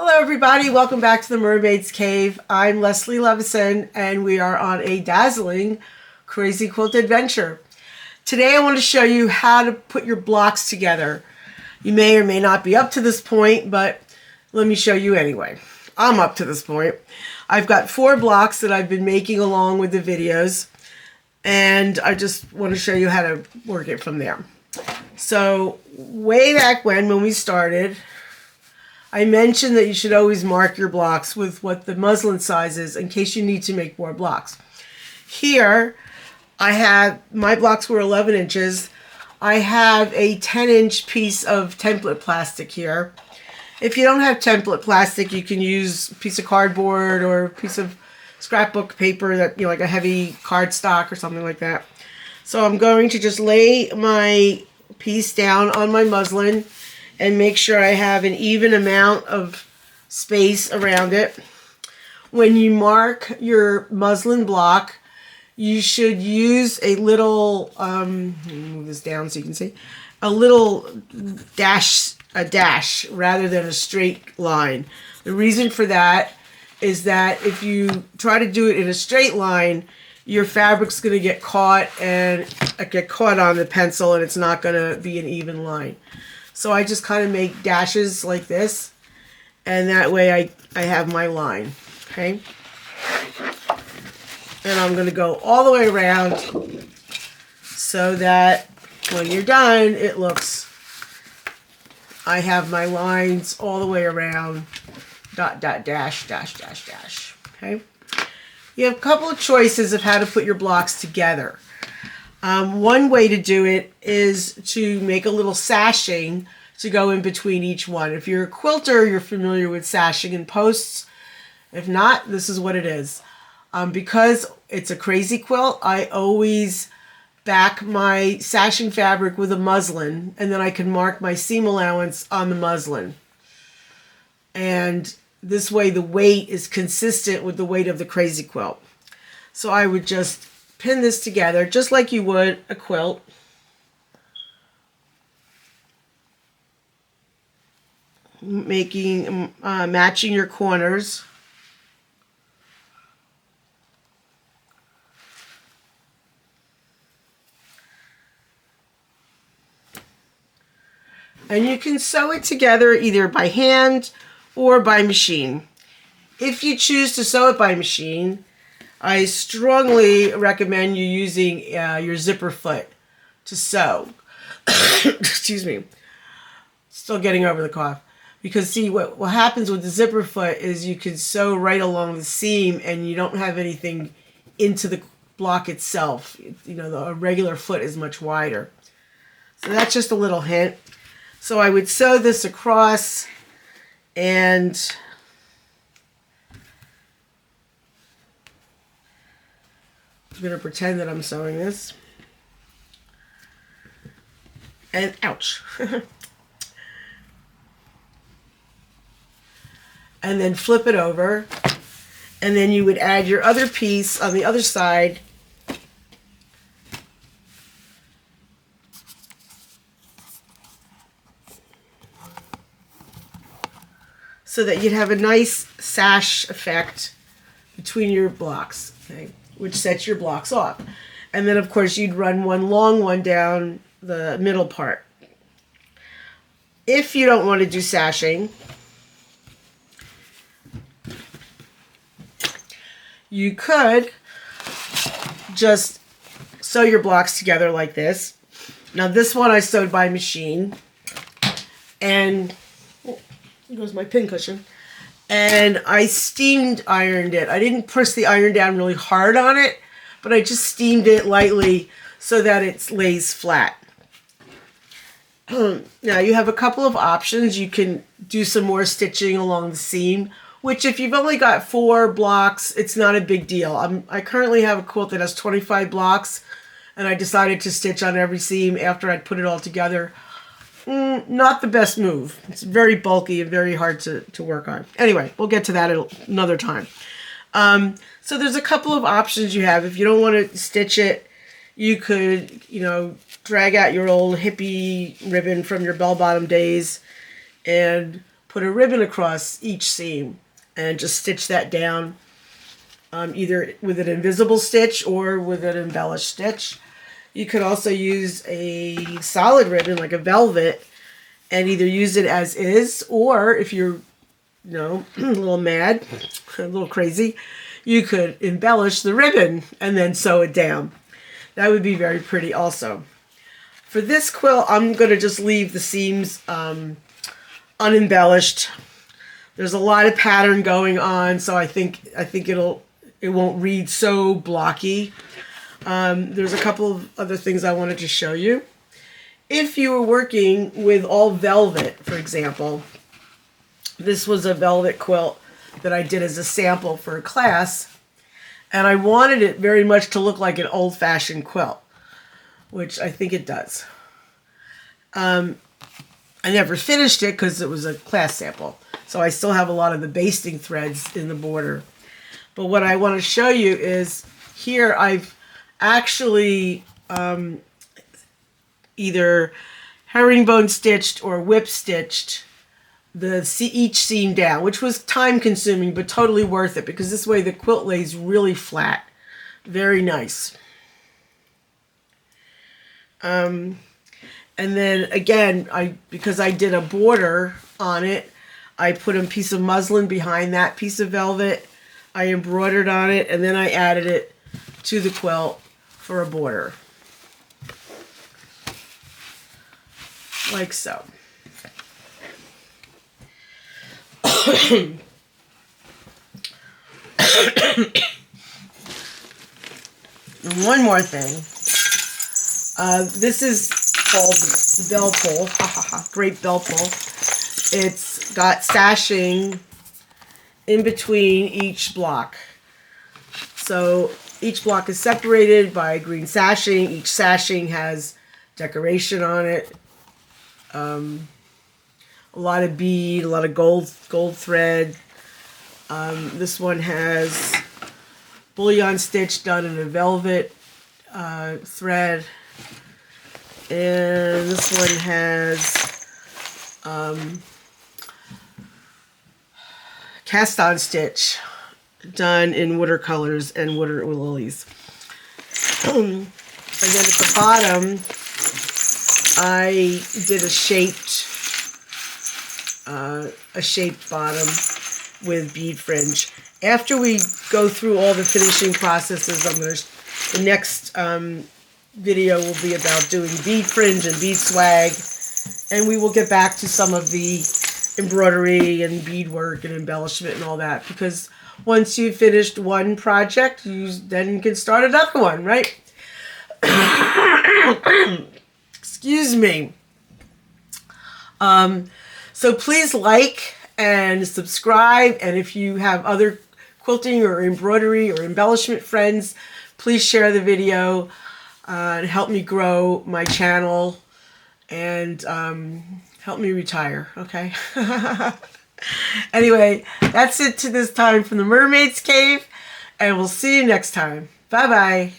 Hello everybody, welcome back to the Mermaids Cave. I'm Leslie Levison and we are on a dazzling crazy quilt adventure. Today I want to show you how to put your blocks together. You may or may not be up to this point, but let me show you anyway. I'm up to this point. I've got 4 blocks that I've been making along with the videos, and I just want to show you how to work it from there. So way back when we started, I mentioned that you should always mark your blocks with what the muslin size is in case you need to make more blocks. Here, I have, my blocks were 11 inches. I have a 10-inch piece of template plastic here. If you don't have template plastic, you can use a piece of cardboard or a piece of scrapbook paper that, like a heavy cardstock or something like that. So I'm going to just lay my piece down on my muslin and make sure I have an even amount of space around it. When you mark your muslin block, you should use a little, move this down so you can see, a little dash rather than a straight line. The reason for that is that if you try to do it in a straight line, your fabric's going to get caught on the pencil and it's not going to be an even line. So I just kind of make dashes like this, and that way I have my line, okay? And I'm going to go all the way around so that when you're done, it looks, I have my lines all the way around, dot, dot, dash, dash, dash, dash, okay? You have a couple of choices of how to put your blocks together. One way to do it is to make a little sashing to go in between each one. If you're a quilter, you're familiar with sashing and posts. If not, this is what it is. Because it's a crazy quilt, I always back my sashing fabric with a muslin, and then I can mark my seam allowance on the muslin. And this way the weight is consistent with the weight of the crazy quilt. So I would just pin this together just like you would a quilt. Matching your corners. And you can sew it together either by hand or by machine. If you choose to sew it by machine, I strongly recommend you using your zipper foot to sew. Excuse me. Still getting over the cough. Because see, what happens with the zipper foot is you can sew right along the seam and you don't have anything into the block itself. A regular foot is much wider. So that's just a little hint. So I would sew this across, and I'm going to pretend that I'm sewing this. And ouch. And then flip it over. And then you would add your other piece on the other side. So that you'd have a nice sash effect between your blocks, okay, which sets your blocks off. And then, of course, you'd run one long one down the middle part. If you don't want to do sashing, you could just sew your blocks together like this. Now, this one I sewed by machine, and here goes my pin cushion. And I steamed ironed it. I didn't press the iron down really hard on it, but I just steamed it lightly so that it lays flat. Now you have a couple of options. You can do some more stitching along the seam, which if you've only got 4 blocks, it's not a big deal. I currently have a quilt that has 25 blocks, and I decided to stitch on every seam after I'd put it all together. Not the best move. It's very bulky and very hard to work on. Anyway, we'll get to that another time. So there's a couple of options you have. If you don't want to stitch it, you could, drag out your old hippie ribbon from your bell-bottom days and put a ribbon across each seam and just stitch that down, either with an invisible stitch or with an embellished stitch. You could also use a solid ribbon like a velvet and either use it as is, or if you're, a little mad, a little crazy, you could embellish the ribbon and then sew it down. That would be very pretty also. For this quilt, I'm going to just leave the seams unembellished. There's a lot of pattern going on, so I think it won't read so blocky. There's a couple of other things I wanted to show you. If you were working with all velvet, for example, this was a velvet quilt that I did as a sample for a class, and I wanted it very much to look like an old-fashioned quilt, which I think it does. I never finished it because it was a class sample, so I still have a lot of the basting threads in the border. But what I want to show you is here I've actually either herringbone stitched or whip stitched each seam down, which was time consuming but totally worth it because this way the quilt lays really flat. Very nice. And then again, because I did a border on it, I put a piece of muslin behind that piece of velvet. I embroidered on it, and then I added it to the quilt for a border. Like so. And one more thing. This is called the bell pull. Great bell pull. It's got sashing in between each block. So each block is separated by green sashing. Each sashing has decoration on it. A lot of bead, a lot of gold thread. This one has bullion stitch done in a velvet thread. And this one has cast on stitch done in watercolors and water lilies. And then at the bottom, I did a shaped bottom with bead fringe. After we go through all the finishing processes, the next video will be about doing bead fringe and bead swag, and we will get back to some of the embroidery and beadwork and embellishment and all that, because once you've finished one project, you then can start another one, right? Excuse me. So please like and subscribe, and if you have other quilting or embroidery or embellishment friends, please share the video and help me grow my channel and help me retire, okay? Anyway, that's it to this time from the Mermaid's Cave, and we'll see you next time. Bye-bye.